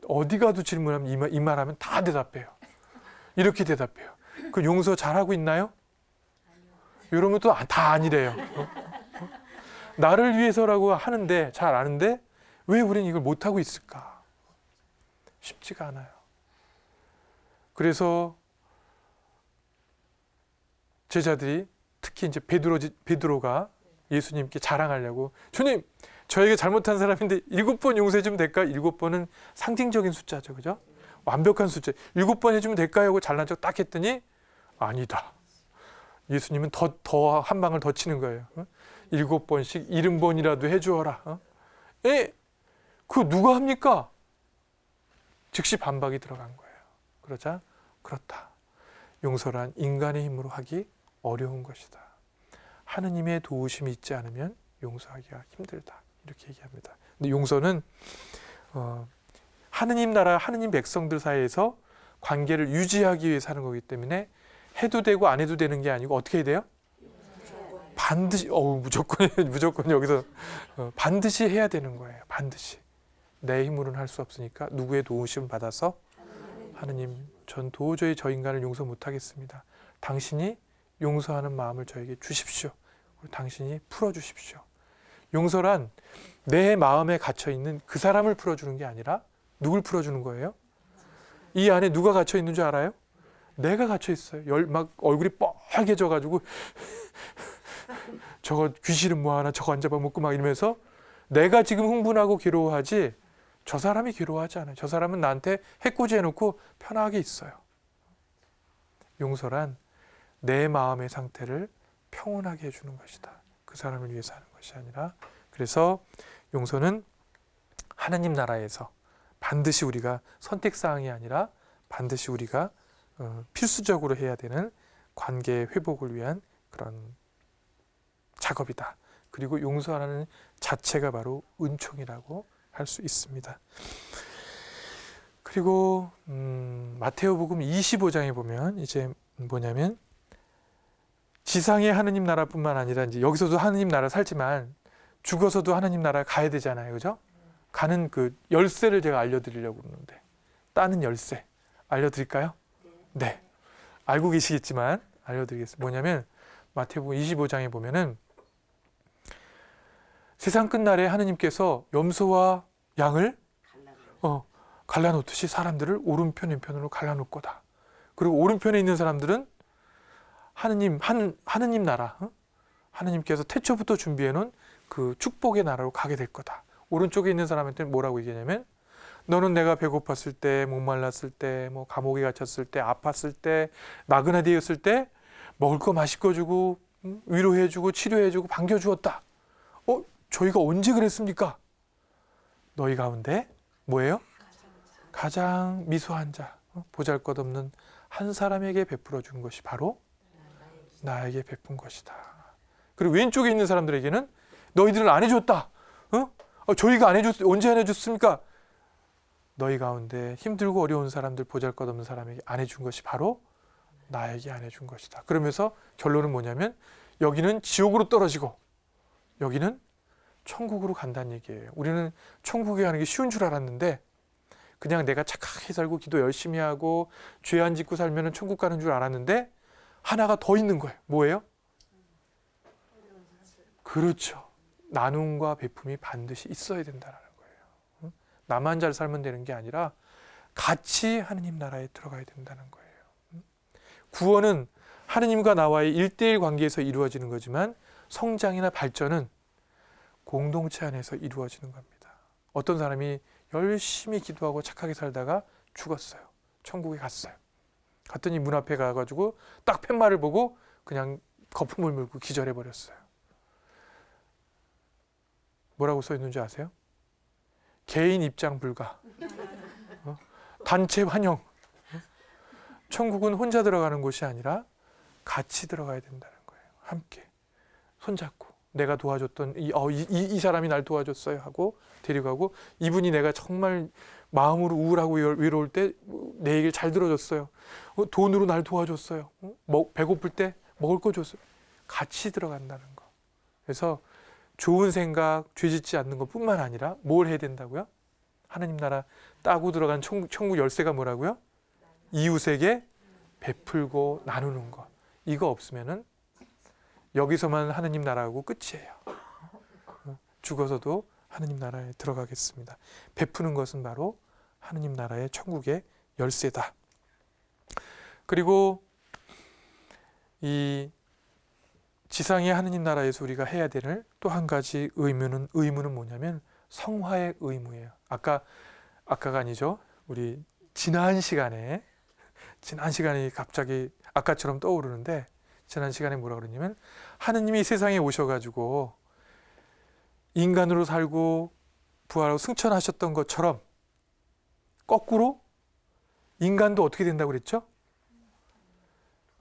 어디 가도 질문하면 이 말하면 다 대답해요. 이렇게 대답해요. 그 용서 잘하고 있나요? 이러면 또 다 아니래요. 나를 위해서라고 하는데 잘 아는데 왜 우리는 이걸 못하고 있을까? 쉽지가 않아요. 그래서 제자들이 특히 이제 베드로가 예수님께 자랑하려고 주님 저에게 잘못한 사람인데 7번 용서해 주면 될까요? 7번은 상징적인 숫자죠. 그죠? 완벽한 숫자. 7번 해주면 될까요? 하고 잘난 척 딱 했더니 아니다. 예수님은 더 한 방을 더 치는 거예요. 7번씩 70번이라도 해주어라. 그거 누가 합니까? 즉시 반박이 들어간 거예요. 그러자 그렇다. 용서란 인간의 힘으로 하기 어려운 것이다. 하느님의 도우심이 있지 않으면 용서하기가 힘들다. 이렇게 얘기합니다. 근데 용서는 하느님 나라, 하느님 백성들 사이에서 관계를 유지하기 위해서 하는 거기 때문에 해도 되고 안 해도 되는 게 아니고 어떻게 해야 돼요? 반드시 무조건 여기서 반드시 해야 되는 거예요. 반드시. 내 힘으로는 할 수 없으니까 누구의 도우심을 받아서 하느님, 전 도저히 저 인간을 용서 못하겠습니다. 당신이 용서하는 마음을 저에게 주십시오. 당신이 풀어주십시오. 용서란 내 마음에 갇혀있는 그 사람을 풀어주는 게 아니라 누굴 풀어주는 거예요? 이 안에 누가 갇혀있는 줄 알아요? 내가 갇혀있어요. 막 얼굴이 빨개져가지고 저거 귀신은 뭐하나 저거 안 잡아먹고 막 이러면서 내가 지금 흥분하고 괴로워하지 저 사람이 괴로워하지 않아요. 저 사람은 나한테 해코지 해놓고 편하게 있어요. 용서란 내 마음의 상태를 평온하게 해주는 것이다. 그 사람을 위해서 하는 것이 아니라, 그래서 용서는 하나님 나라에서 반드시 우리가 선택사항이 아니라 반드시 우리가 필수적으로 해야 되는 관계 회복을 위한 그런 작업이다. 그리고 용서하는 자체가 바로 은총이라고 할 수 있습니다. 그리고 마테오복음 25장에 보면 이제 뭐냐면 지상의 하느님 나라뿐만 아니라 이제 여기서도 하느님 나라 살지만 죽어서도 하느님 나라 가야 되잖아요. 그죠? 가는 그 열쇠를 제가 알려드리려고 그러는데, 따는 열쇠 알려드릴까요? 네. 알고 계시겠지만 알려드리겠습니다. 뭐냐면 마태복음 25장에 보면은 세상 끝날에 하느님께서 염소와 양을 갈라놓듯이 사람들을 오른편 왼편으로 갈라놓을 거다. 그리고 오른편에 있는 사람들은 하느님 나라, 하느님께서 태초부터 준비해놓은 그 축복의 나라로 가게 될 거다. 오른쪽에 있는 사람한테는 뭐라고 얘기하냐면, 너는 내가 배고팠을 때, 목말랐을 때, 뭐 감옥에 갇혔을 때, 아팠을 때, 나그네되었을 때 먹을 거 맛있게 주고 위로해주고 치료해주고 반겨주었다. 저희가 언제 그랬습니까? 너희 가운데 뭐예요? 가장 미소한 자, 보잘것없는 한 사람에게 베풀어 준 것이 바로 나에게 베푼 것이다. 그리고 왼쪽에 있는 사람들에게는 너희들은 안 해줬다. 저희가 언제 안 해줬습니까? 너희 가운데 힘들고 어려운 사람들, 보잘것없는 사람에게 안 해준 것이 바로 나에게 안 해준 것이다. 그러면서 결론은 뭐냐면 여기는 지옥으로 떨어지고 여기는 천국으로 간다는 얘기예요. 우리는 천국에 가는 게 쉬운 줄 알았는데 그냥 내가 착하게 살고 기도 열심히 하고 죄 안 짓고 살면 천국 가는 줄 알았는데 하나가 더 있는 거예요. 뭐예요? 그렇죠. 나눔과 베품이 반드시 있어야 된다는 거예요. 나만 잘 살면 되는 게 아니라 같이 하느님 나라에 들어가야 된다는 거예요. 구원은 하느님과 나와의 1:1 관계에서 이루어지는 거지만 성장이나 발전은 공동체 안에서 이루어지는 겁니다. 어떤 사람이 열심히 기도하고 착하게 살다가 죽었어요. 천국에 갔어요. 갔더니 문 앞에 가가지고 딱 팻말을 보고 그냥 거품을 물고 기절해버렸어요. 뭐라고 써 있는지 아세요? 개인 입장 불가. 단체 환영. 천국은 혼자 들어가는 곳이 아니라 같이 들어가야 된다는 거예요. 함께 손잡고 내가 도와줬던 이 사람이 날 도와줬어요 하고 데려가고, 이분이 내가 정말 마음으로 우울하고 외로울 때 내 얘기를 잘 들어줬어요. 돈으로 날 도와줬어요. 배고플 때 먹을 거 줬어요. 같이 들어간다는 거. 그래서 좋은 생각, 죄 짓지 않는 것뿐만 아니라 뭘 해야 된다고요? 하나님 나라 따고 들어간 천국 열쇠가 뭐라고요? 이웃에게 베풀고 나누는 것. 이거 없으면은 여기서만 하느님 나라하고 끝이에요. 죽어서도 하느님 나라에 들어가겠습니다. 베푸는 것은 바로 하느님 나라의 천국의 열쇠다. 그리고 이 지상의 하느님 나라에서 우리가 해야 되는 또 한 가지 의무는 뭐냐면 성화의 의무예요. 아까가 아니죠. 우리 지난 시간에 갑자기 아까처럼 떠오르는데, 지난 시간에 뭐라 그러냐면 하느님이 세상에 오셔가지고 인간으로 살고 부활하고 승천하셨던 것처럼 거꾸로 인간도 어떻게 된다고 그랬죠?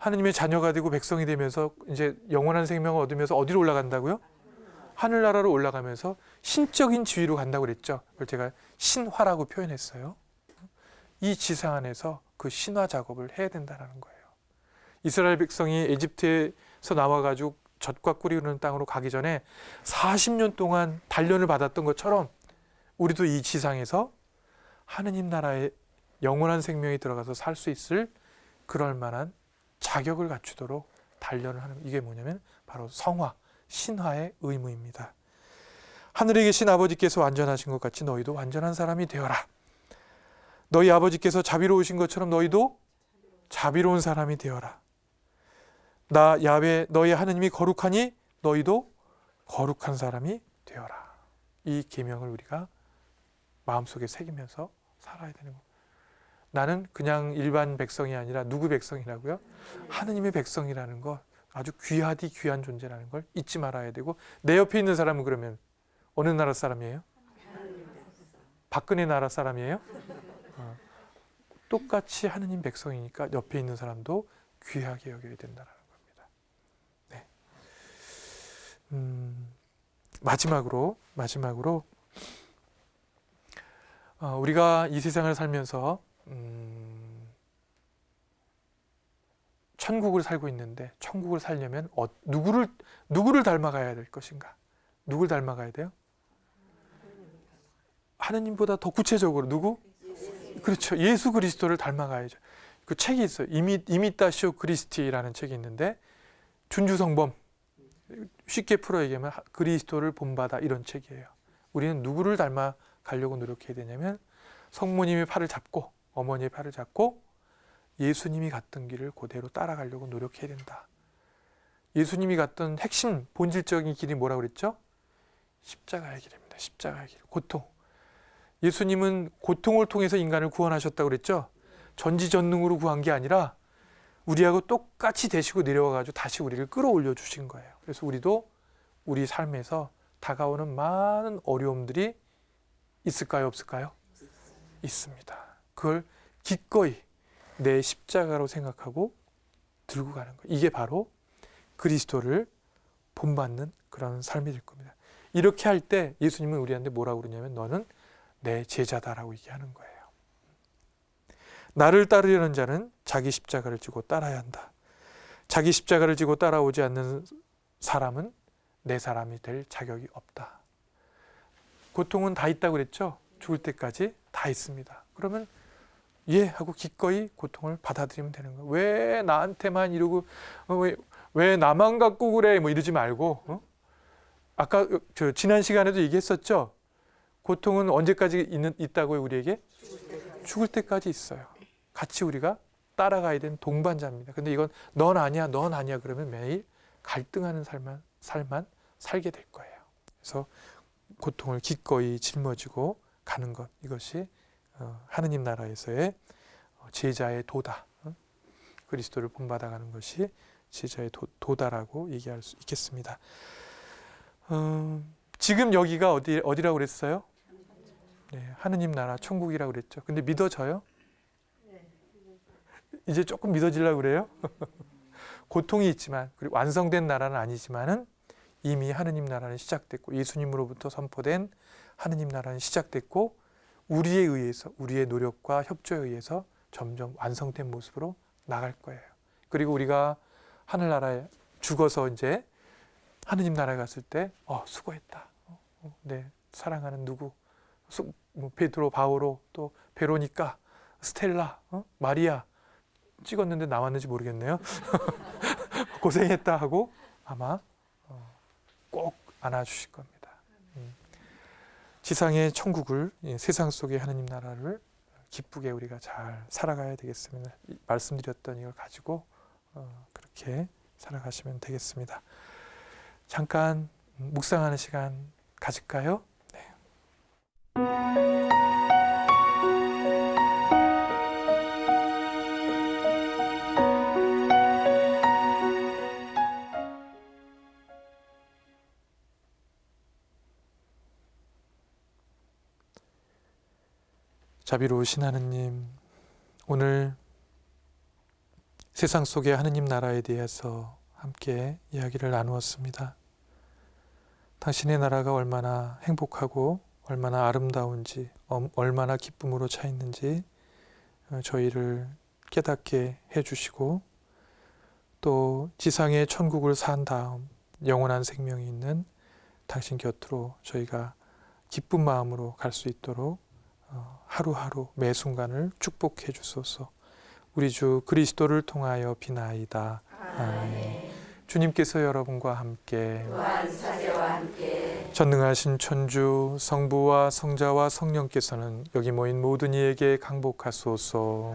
하느님의 자녀가 되고 백성이 되면서 이제 영원한 생명을 얻으면서 어디로 올라간다고요? 하늘나라로 올라가면서 신적인 지위로 간다고 그랬죠. 그걸 제가 신화라고 표현했어요. 이 지상 안에서 그 신화 작업을 해야 된다는 거예요. 이스라엘 백성이 에집트에서 나와가지고 젖과 꿀이 흐르는 땅으로 가기 전에 40년 동안 단련을 받았던 것처럼 우리도 이 지상에서 하느님 나라에 영원한 생명이 들어가서 살 수 있을 그럴 만한 자격을 갖추도록 단련을 하는, 이게 뭐냐면 바로 성화, 신화의 의무입니다. 하늘에 계신 아버지께서 완전하신 것 같이 너희도 완전한 사람이 되어라. 너희 아버지께서 자비로우신 것처럼 너희도 자비로운 사람이 되어라. 나 야훼 너희 하느님이 거룩하니 너희도 거룩한 사람이 되어라. 이 계명을 우리가 마음속에 새기면서 살아야 되는 겁니다. 나는 그냥 일반 백성이 아니라 누구 백성이라고요? 하느님의 백성이라는 것, 아주 귀하디 귀한 존재라는 걸 잊지 말아야 되고, 내 옆에 있는 사람은 그러면 어느 나라 사람이에요? 박근혜 나라 사람이에요? 똑같이 하느님 백성이니까 옆에 있는 사람도 귀하게 여겨야 된다는 겁니다. 네. 마지막으로 우리가 이 세상을 살면서 천국을 살고 있는데, 천국을 살려면 누구를 닮아가야 될 것인가? 누굴 닮아가야 돼요? 하느님보다 더 구체적으로 누구? 그렇죠. 예수 그리스도를 닮아가야죠. 그 책이 있어요. 이미타시오 그리스티라는 책이 있는데, 준주성범, 쉽게 풀어 얘기하면 그리스도를 본받아, 이런 책이에요. 우리는 누구를 닮아가려고 노력해야 되냐면 성모님의 팔을 잡고, 어머니의 팔을 잡고 예수님이 갔던 길을 그대로 따라가려고 노력해야 된다. 예수님이 갔던 핵심 본질적인 길이 뭐라고 그랬죠? 십자가의 길입니다. 십자가의 길. 고통. 예수님은 고통을 통해서 인간을 구원하셨다고 그랬죠? 전지전능으로 구한 게 아니라 우리하고 똑같이 되시고 내려와가지고 다시 우리를 끌어올려 주신 거예요. 그래서 우리도 우리 삶에서 다가오는 많은 어려움들이 있을까요? 없을까요? 있습니다. 그걸 기꺼이 내 십자가로 생각하고 들고 가는 거예요. 이게 바로 그리스도를 본받는 그런 삶이 될 겁니다. 이렇게 할 때 예수님은 우리한테 뭐라고 그러냐면 너는 내 제자다라고 얘기하는 거예요. 나를 따르려는 자는 자기 십자가를 지고 따라야 한다. 자기 십자가를 지고 따라오지 않는 사람은 내 사람이 될 자격이 없다. 고통은 다 있다고 그랬죠? 죽을 때까지 다 있습니다. 그러면 예 하고 기꺼이 고통을 받아들이면 되는 거예요. 왜 나한테만 이러고 왜 나만 갖고 그래 뭐 이러지 말고, 아까 지난 시간에도 얘기했었죠? 고통은 언제까지 있다고요? 우리에게? 죽을 때까지 있어요. 같이 우리가 따라가야 되는 동반자입니다. 근데 이건 넌 아니야 그러면 매일 갈등하는 삶만 살게 될 거예요. 그래서 고통을 기꺼이 짊어지고 가는 것, 이것이 하느님 나라에서의 제자의 도다, 그리스도를 본받아가는 것이 제자의 도다라고 얘기할 수 있겠습니다. 지금 여기가 어디라고 그랬어요? 네, 하느님 나라 천국이라고 그랬죠. 근데 믿어져요? 이제 조금 믿어지려고 그래요? 고통이 있지만, 그리고 완성된 나라는 아니지만은 이미 하느님 나라는 시작됐고, 예수님으로부터 선포된 하느님 나라는 시작됐고, 우리에 의해서, 우리의 노력과 협조에 의해서 점점 완성된 모습으로 나갈 거예요. 그리고 우리가 하늘나라에 죽어서 이제 하느님 나라에 갔을 때 수고했다. 네, 사랑하는 누구, 베드로, 바오로, 또 베로니카, 스텔라, 마리아 찍었는데 나왔는지 모르겠네요. 고생했다 하고 아마 꼭 안아주실 겁니다. 지상의 천국을, 세상 속의 하느님 나라를 기쁘게 우리가 잘 살아가야 되겠습니다. 말씀드렸던 이걸 가지고 그렇게 살아가시면 되겠습니다. 잠깐 묵상하는 시간 가질까요? 네. 자비로우신 하느님, 오늘 세상 속의 하느님 나라에 대해서 함께 이야기를 나누었습니다. 당신의 나라가 얼마나 행복하고 얼마나 아름다운지, 얼마나 기쁨으로 차 있는지 저희를 깨닫게 해주시고, 또 지상의 천국을 산 다음 영원한 생명이 있는 당신 곁으로 저희가 기쁜 마음으로 갈 수 있도록 하루하루 매 순간을 축복해 주소서. 우리 주 그리스도를 통하여 비나이다. 아멘. 주님께서 여러분과 함께 전능하신 천주 성부와 성자와 성령께서는 여기 모인 모든 이에게 강복하소서.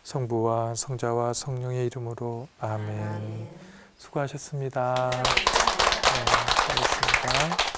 성부와 성자와 성령의 이름으로 아멘. 수고하셨습니다. 네, 수고하셨습니다.